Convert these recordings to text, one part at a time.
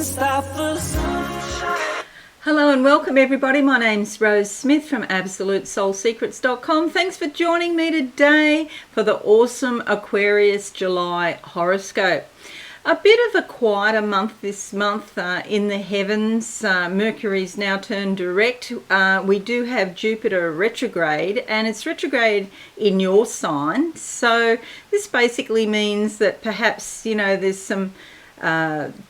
stop the sunshine. Hello and welcome everybody. My name's Rose Smith from AbsoluteSoulSecrets.com. Thanks for joining me today for the awesome Aquarius July horoscope. A bit of a quieter month this month in the heavens. Mercury's now turned direct. We do have Jupiter retrograde, and it's retrograde in your sign. So this basically means that perhaps, you know, there's some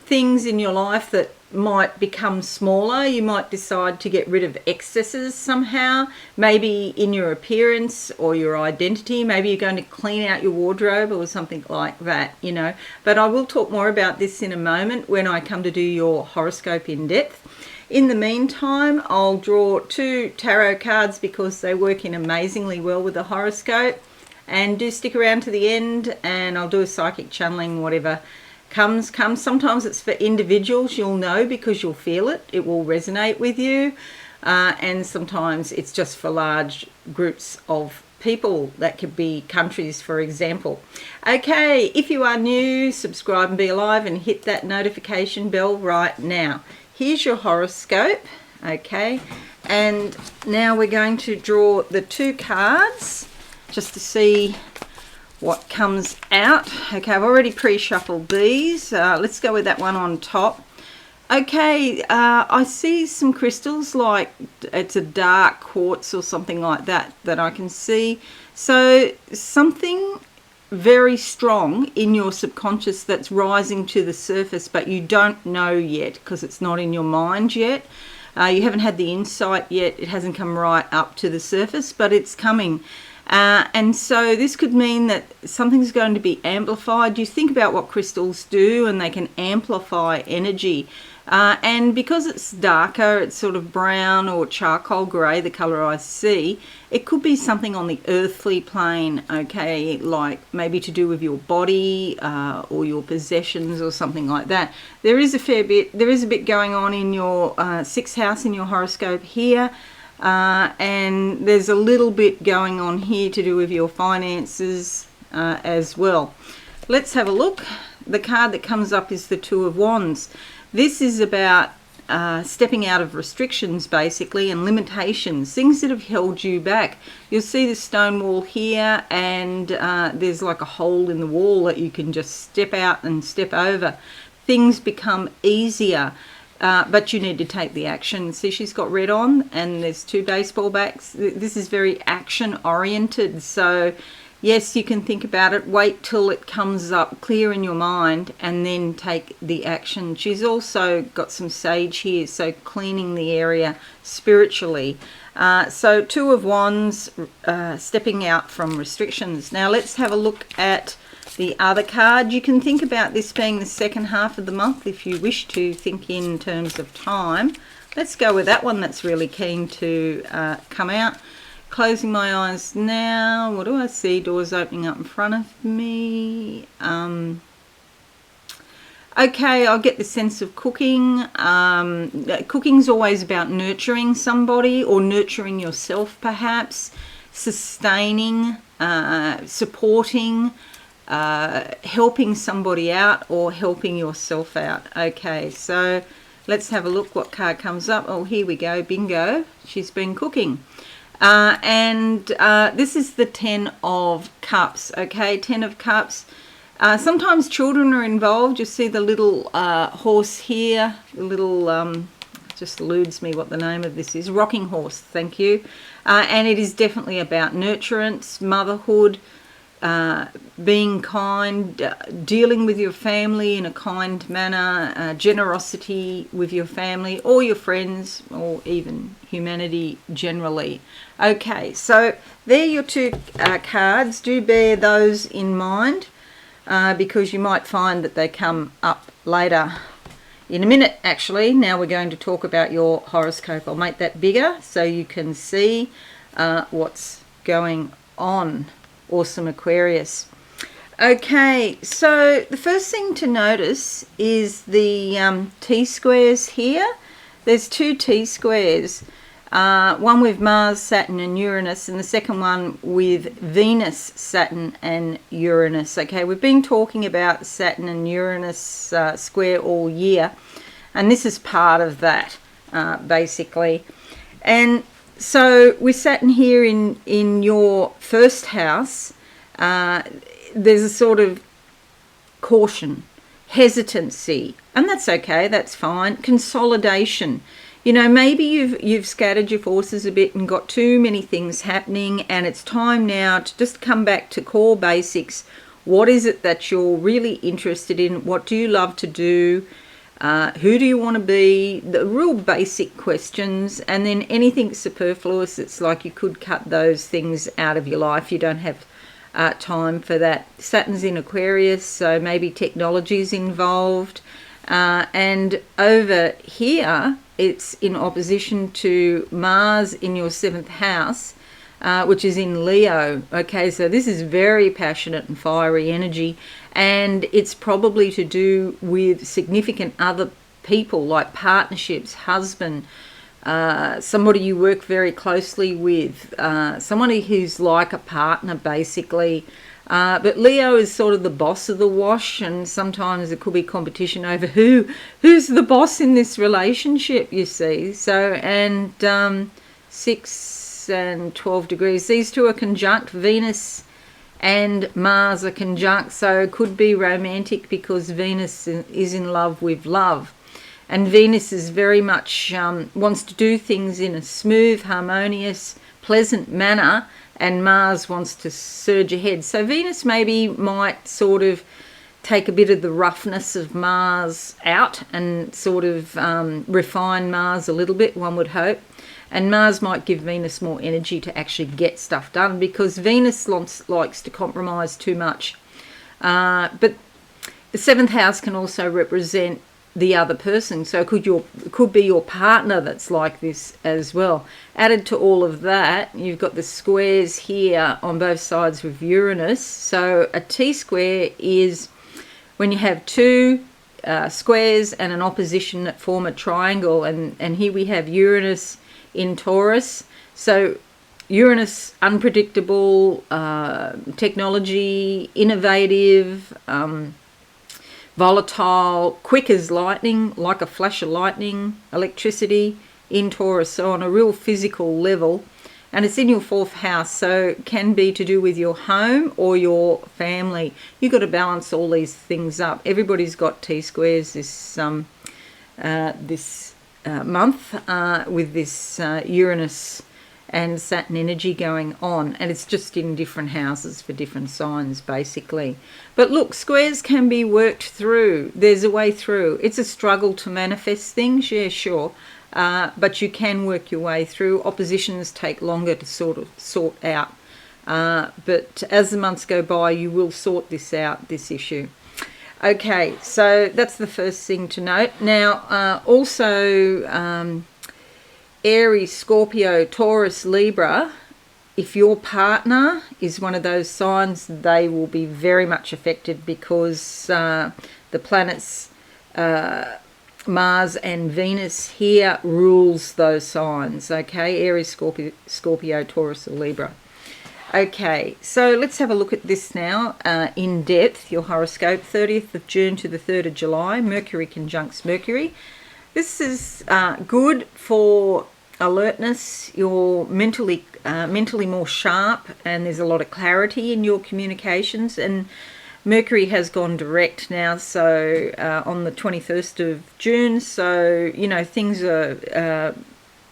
things in your life that might become smaller. You might decide to get rid of excesses somehow, maybe in your appearance or your identity. Maybe you're going to clean out your wardrobe or something like that, you know. But I will talk more about this in a moment when I come to do your horoscope in depth. In the meantime, I'll draw 2 tarot cards because they work in amazingly well with the horoscope. And do stick around to the end and I'll do a psychic channeling, whatever comes. Sometimes it's for individuals, you'll know because you'll feel it. It will resonate with you. And sometimes it's just for large groups of people. That could be countries, for example. Okay, if you are new, subscribe and be alive and hit that notification bell right now. Here's your horoscope. Okay, and now we're going to draw the 2 cards just to see what comes out. Okay, I've already pre-shuffled these. Let's go with that one on top. Okay, I see some crystals, like it's a dark quartz or something like that I can see. So something very strong in your subconscious that's rising to the surface, but you don't know yet because it's not in your mind yet. You haven't had the insight yet. It hasn't come right up to the surface, but it's coming. And so this could mean that something's going to be amplified. You think about what crystals do, and they can amplify energy. And because it's darker, it's sort of brown or charcoal grey, the colour I see, it could be something on the earthly plane, okay, like maybe to do with your body or your possessions or something like that. There is a bit going on in your 6th house in your horoscope here. And there's a little bit going on here to do with your finances as well. Let's have a look. The card that comes up is the 2 of Wands. This is about stepping out of restrictions, basically, and limitations, things that have held you back. You'll see the stone wall here, and there's like a hole in the wall that you can just step out and step over. Things become easier. But you need to take the action. See, she's got red on and there's 2 baseball bats. This is very action oriented. So yes, you can think about it. Wait till it comes up clear in your mind and then take the action. She's also got some sage here, so cleaning the area spiritually. So 2 of Wands, stepping out from restrictions. Now let's have a look at the other card. You can think about this being the second half of the month if you wish to think in terms of time. Let's go with that one that's really keen to come out. Closing my eyes now. What do I see? Doors opening up in front of me. Okay, I'll get the sense of cooking. Cooking's always about nurturing somebody or nurturing yourself perhaps, sustaining, supporting, helping somebody out or helping yourself out. Okay, so let's have a look what card comes up. Oh, here we go. Bingo. She's been cooking. And this is the 10 of Cups. Okay, 10 of Cups. Sometimes children are involved. You see the little horse here, the little, just eludes me what the name of this is, rocking horse, thank you. And it is definitely about nurturance, motherhood, being kind, dealing with your family in a kind manner, generosity with your family or your friends or even humanity generally. Okay, so there are your 2 cards. Do bear those in mind because you might find that they come up later. In a minute, actually, now we're going to talk about your horoscope. I'll make that bigger so you can see what's going on. Awesome Aquarius. Okay, so the first thing to notice is the T-squares here. There's 2 T-squares. One with Mars, Saturn and Uranus, and the second one with Venus, Saturn and Uranus. Okay, we've been talking about Saturn and Uranus square all year. And this is part of that, basically. And so with Saturn here in your first house, there's a sort of caution, hesitancy, and that's okay, that's fine. Consolidation. You know, maybe you've scattered your forces a bit and got too many things happening, and it's time now to just come back to core basics. What is it that you're really interested in? What do you love to do? Who do you want to be? The real basic questions, and then anything superfluous, it's like you could cut those things out of your life. You don't have time for that. Saturn's in Aquarius, so maybe technology's involved. And over here, it's in opposition to Mars in your 7th house, which is in Leo. Okay, so this is very passionate and fiery energy, and it's probably to do with significant other people, like partnerships, husband, somebody you work very closely with, somebody who's like a partner, basically. But Leo is sort of the boss of the wash, and sometimes there could be competition over who's the boss in this relationship, you see. So, and 6 and 12 degrees, these two are conjunct. Venus and Mars are conjunct, so it could be romantic because Venus is in love with love. And Venus is very much wants to do things in a smooth, harmonious, pleasant manner, and Mars wants to surge ahead. So Venus maybe might sort of take a bit of the roughness of Mars out and sort of refine Mars a little bit, one would hope. And Mars might give Venus more energy to actually get stuff done, because Venus likes to compromise too much. But the 7th house can also represent the other person, so it could be your partner that's like this as well. Added to all of that, you've got the squares here on both sides with Uranus. So a T-square is when you have two squares and an opposition that form a triangle, and here we have Uranus in Taurus. So Uranus, unpredictable, technology, innovative, volatile, quick as lightning, like a flash of lightning, electricity in Taurus, so on a real physical level. And it's in your 4th house, so it can be to do with your home or your family. You've got to balance all these things up. Everybody's got T-squares this month with this Uranus and Saturn energy going on, and it's just in different houses for different signs, basically. But look, squares can be worked through. There's a way through. It's a struggle to manifest things, yeah, sure, but you can work your way through. Oppositions take longer to sort out, but as the months go by, you will sort this out, this issue. Okay, so that's the first thing to note. Now, also Aries, Scorpio, Taurus, Libra, if your partner is one of those signs, they will be very much affected, because the planets Mars and Venus here rules those signs, okay? Aries, Scorpio, Taurus or Libra. Okay, so let's have a look at this now in depth. Your horoscope, 30th of June to the 3rd of July, Mercury conjuncts Mercury. This is good for alertness. You're mentally more sharp, and there's a lot of clarity in your communications. And Mercury has gone direct now, so on the 21st of June. So, you know, things are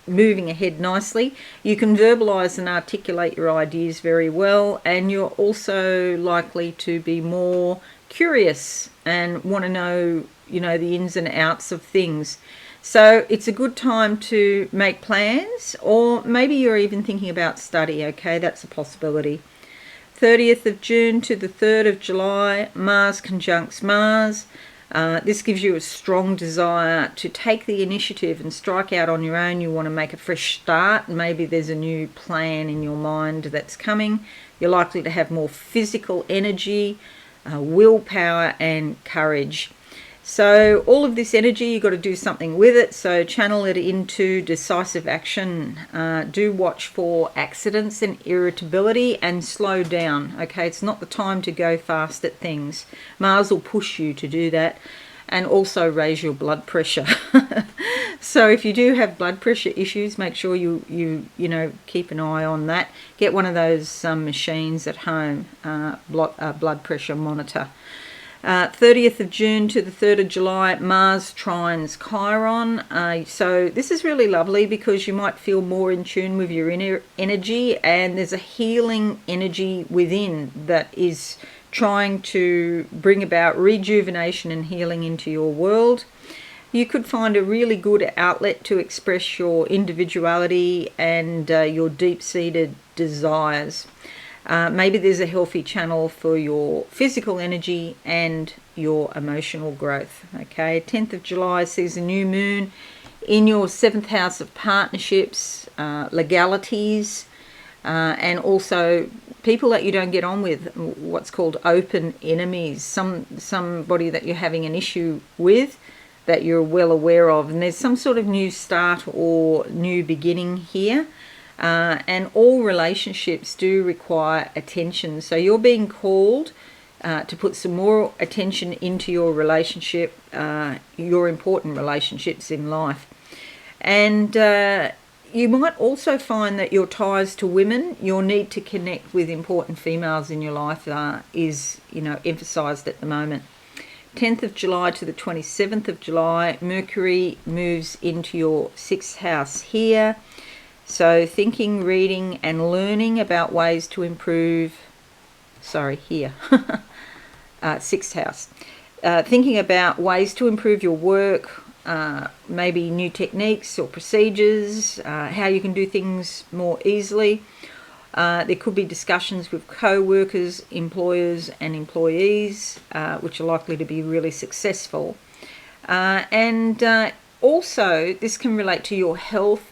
moving ahead nicely. You can verbalize and articulate your ideas very well, and you're also likely to be more curious and want to know, you know, the ins and outs of things. So it's a good time to make plans, or maybe you're even thinking about study, okay? That's a possibility. 30th of June to the 3rd of July, Mars conjuncts Mars. This gives you a strong desire to take the initiative and strike out on your own. You want to make a fresh start. Maybe there's a new plan in your mind that's coming. You're likely to have more physical energy, willpower and courage. So all of this energy, you've got to do something with it. So channel it into decisive action. Do watch for accidents and irritability, and slow down. Okay, it's not the time to go fast at things. Mars will push you to do that. and also raise your blood pressure. So if you do have blood pressure issues, make sure you keep an eye on that. Get one of those machines at home, blood pressure monitor. 30th of June to the 3rd of July, Mars trines Chiron. So this is really lovely because you might feel more in tune with your inner energy, and there's a healing energy within that is trying to bring about rejuvenation and healing into your world. You could find a really good outlet to express your individuality and your deep-seated desires. Maybe there's a healthy channel for your physical energy and your emotional growth. Okay, 10th of July sees a new moon in your 7th house of partnerships, legalities, and also people that you don't get on with, what's called open enemies, somebody that you're having an issue with that you're well aware of, and there's some sort of new start or new beginning here. And all relationships do require attention. So you're being called to put some more attention into your relationship, your important relationships in life. And you might also find that your ties to women, your need to connect with important females in your life is emphasized at the moment. 10th of July to the 27th of July, Mercury moves into your 6th house here. So thinking, reading and learning about ways to improve, here, 6th house. Thinking about ways to improve your work, maybe new techniques or procedures, how you can do things more easily. There could be discussions with co-workers, employers and employees, which are likely to be really successful. And also this can relate to your health,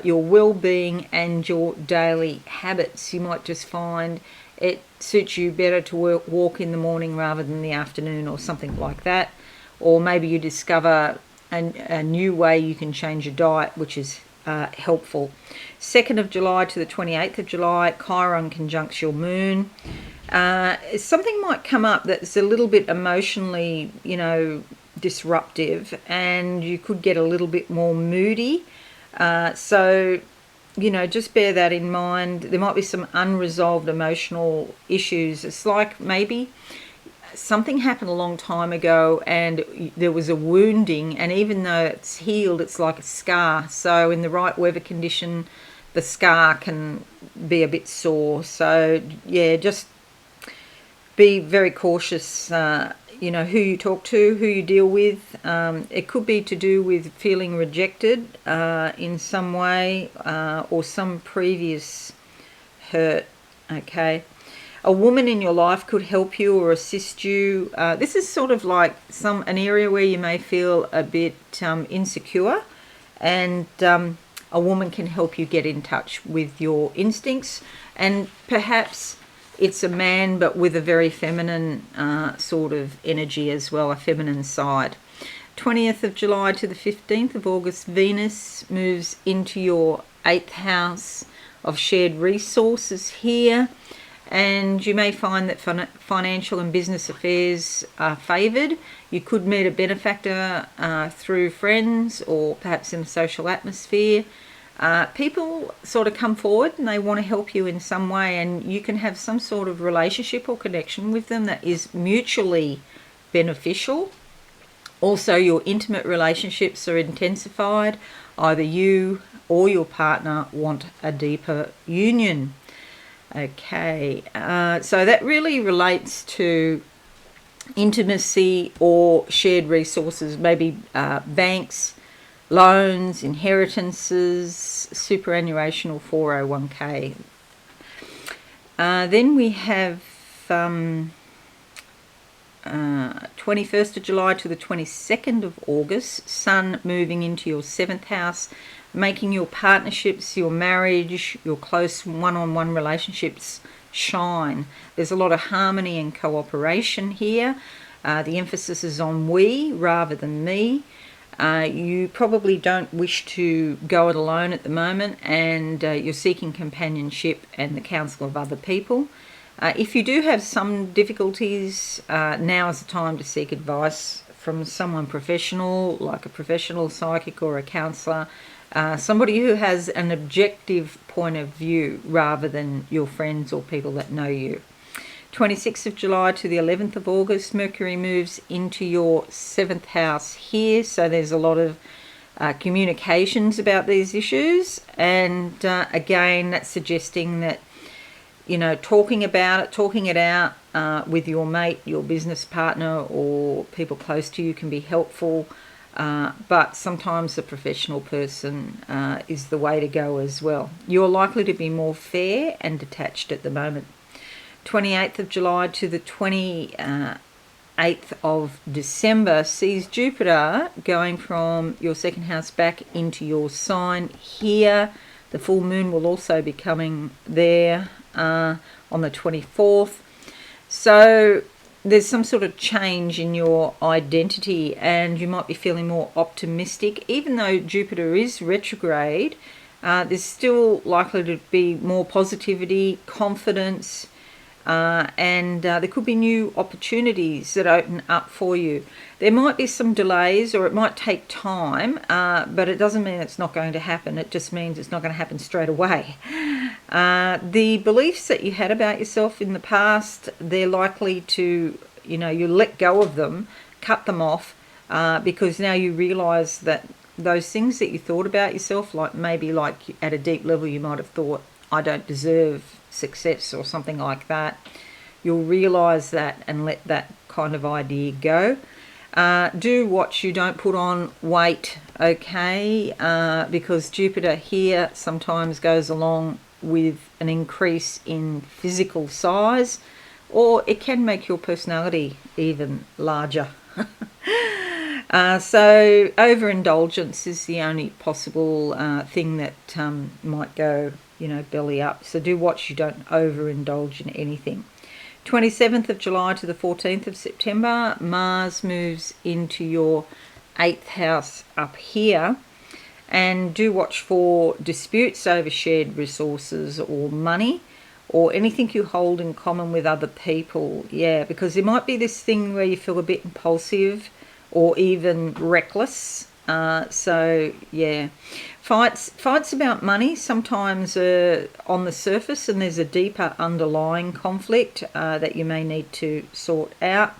your well-being and your daily habits. You might just find it suits you better to walk in the morning rather than the afternoon or something like that. Or maybe you discover a new way you can change your diet, which is helpful. 2nd of July to the 28th of July, Chiron conjuncts your moon. Something might come up that's a little bit emotionally, disruptive, and you could get a little bit more moody. So just bear that in mind. There might be some unresolved emotional issues. It's like maybe something happened a long time ago and there was a wounding, and even though it's healed, it's like a scar. So in the right weather condition, the scar can be a bit sore. So yeah, just be very cautious, who you talk to, who you deal with. It could be to do with feeling rejected in some way or some previous hurt. Okay. A woman in your life could help you or assist you. This is sort of like an area where you may feel a bit insecure, and a woman can help you get in touch with your instincts. And perhaps it's a man, but with a very feminine sort of energy as well, a feminine side. 20th of July to the 15th of August, Venus moves into your 8th house of shared resources here. And you may find that financial and business affairs are favoured. You could meet a benefactor through friends or perhaps in a social atmosphere. People sort of come forward and they want to help you in some way, and you can have some sort of relationship or connection with them that is mutually beneficial. Also, your intimate relationships are intensified. Either you or your partner want a deeper union. Okay, so that really relates to intimacy or shared resources, maybe banks, loans, inheritances, superannuation or 401k. Then we have 21st of July to the 22nd of August, Sun moving into your 7th house, making your partnerships, your marriage, your close one-on-one relationships shine. There's a lot of harmony and cooperation here. The emphasis is on we rather than me. You probably don't wish to go it alone at the moment, and you're seeking companionship and the counsel of other people. If you do have some difficulties, now is the time to seek advice from someone professional, like a professional psychic or a counsellor, somebody who has an objective point of view rather than your friends or people that know you. 26th of July to the 11th of August, Mercury moves into your 7th house here, so there's a lot of communications about these issues, and again, that's suggesting that, you know, talking about it, talking it out with your mate, your business partner, or people close to you can be helpful, but sometimes a professional person is the way to go as well. You're likely to be more fair and detached at the moment. 28th of July to the 28th of December sees Jupiter going from your second house back into your sign here. The full moon will also be coming there on the 24th. So there's some sort of change in your identity, and you might be feeling more optimistic. Even though Jupiter is retrograde, there's still likely to be more positivity, confidence, and there could be new opportunities that open up for you. There might be some delays, or it might take time, but it doesn't mean it's not going to happen. It just means it's not going to happen straight away. The beliefs that you had about yourself in the past, they're likely to, you know, you let go of them, cut them off, because now you realise that those things that you thought about yourself, like maybe like at a deep level you might have thought, I don't deserve success or something like that, you'll realise that and let that kind of idea go. Do watch you don't put on weight, okay, because Jupiter here sometimes goes along with an increase in physical size, or it can make your personality even larger. So overindulgence is the only possible thing that might go, you know, belly up. So do watch you don't overindulge in anything. 27th of July to the 14th of September, Mars moves into your 8th house up here. And do watch for disputes over shared resources or money, or anything you hold in common with other people. Yeah, because there might be this thing where you feel a bit impulsive or even reckless. So yeah, fights about money sometimes are on the surface, and there's a deeper underlying conflict that you may need to sort out.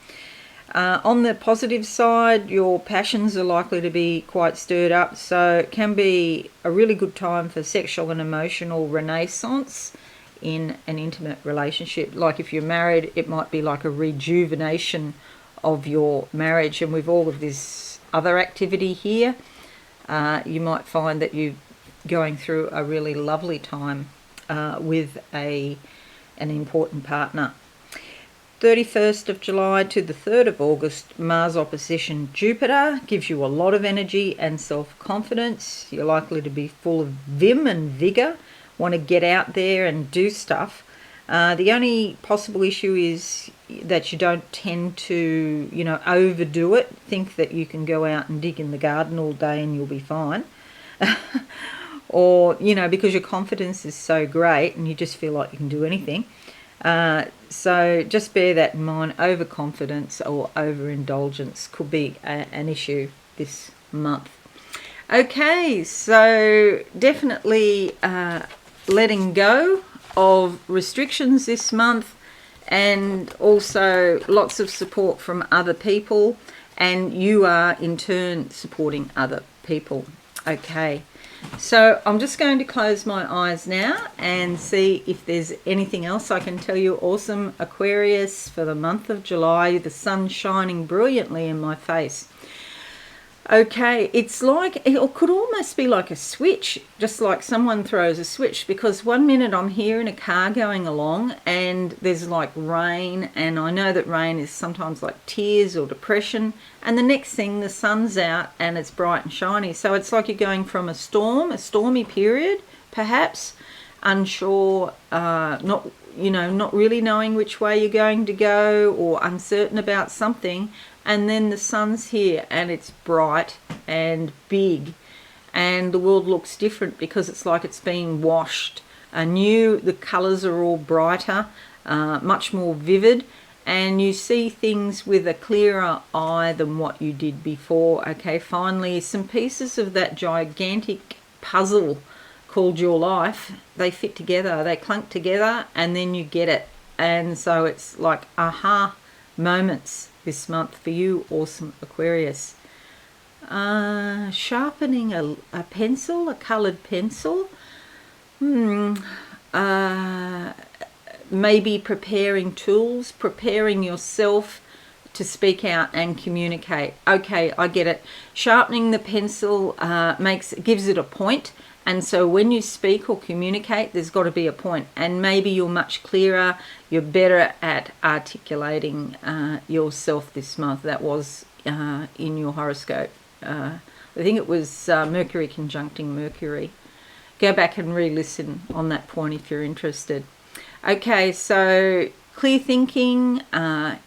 On the positive side, your passions are likely to be quite stirred up, so it can be a really good time for sexual and emotional renaissance in an intimate relationship. Like if you're married, it might be like a rejuvenation of your marriage, and with all of this other activity here, you might find that you're going through a really lovely time with an important partner. 31st of July to the 3rd of August, Mars opposition Jupiter gives you a lot of energy and self-confidence. You're likely to be full of vim and vigour, want to get out there and do stuff. The only possible issue is that you don't tend to, you know, overdo it. Think that you can go out and dig in the garden all day and you'll be fine. Or, you know, because your confidence is so great and you just feel like you can do anything. So just bear that in mind. Overconfidence or overindulgence could be an issue this month. Okay, so definitely letting go of restrictions this month, and also lots of support from other people, and you are in turn supporting other people. Okay, so I'm just going to close my eyes now and see if there's anything else I can tell you. Awesome Aquarius, for the month of July, the sun shining brilliantly in my face. Okay, it's like, it could almost be like a switch, just like someone throws a switch, because one minute I'm here in a car going along and there's like rain, and I know that rain is sometimes like tears or depression, and the next thing the sun's out and it's bright and shiny. So it's like you're going from a stormy period, perhaps, unsure, not really knowing which way you're going to go, or uncertain about something, and then the sun's here and it's bright and big, and the world looks different because it's like it's being washed anew. The colours are all brighter, much more vivid, and you see things with a clearer eye than what you did before. Okay, finally, some pieces of that gigantic puzzle called your life, they fit together, they clunk together, and then you get it. And so it's like aha moments this month for you, awesome Aquarius. Sharpening a pencil, a coloured pencil. Maybe preparing tools, preparing yourself to speak out and communicate. Okay, I get it. Sharpening the pencil gives it a point, and so when you speak or communicate, there's got to be a point, and maybe you're much clearer, you're better at articulating yourself this month. That was in your horoscope. I think it was Mercury conjuncting Mercury. Go back and re-listen on that point if you're interested. Okay, so clear thinking,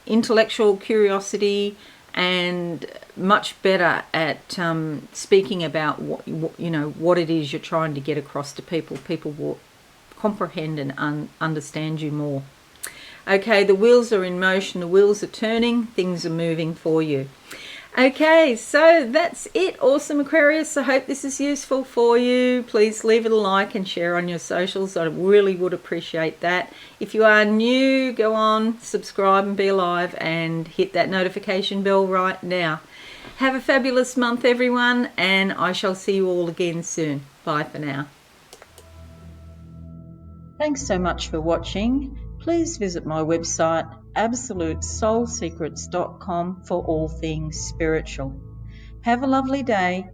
intellectual curiosity, and much better at speaking about what it is you're trying to get across to people. People will comprehend and understand you more. Okay, the wheels are in motion, the wheels are turning, things are moving for you. Okay, so that's it, awesome Aquarius. I hope this is useful for you. Please leave it a like and share on your socials. I really would appreciate that. If you are new, go on, subscribe and be alive, and hit that notification bell right now. Have a fabulous month, everyone, and I shall see you all again soon. Bye for now. Thanks so much for watching. Please visit my website absolutesoulsecrets.com for all things spiritual. Have a lovely day.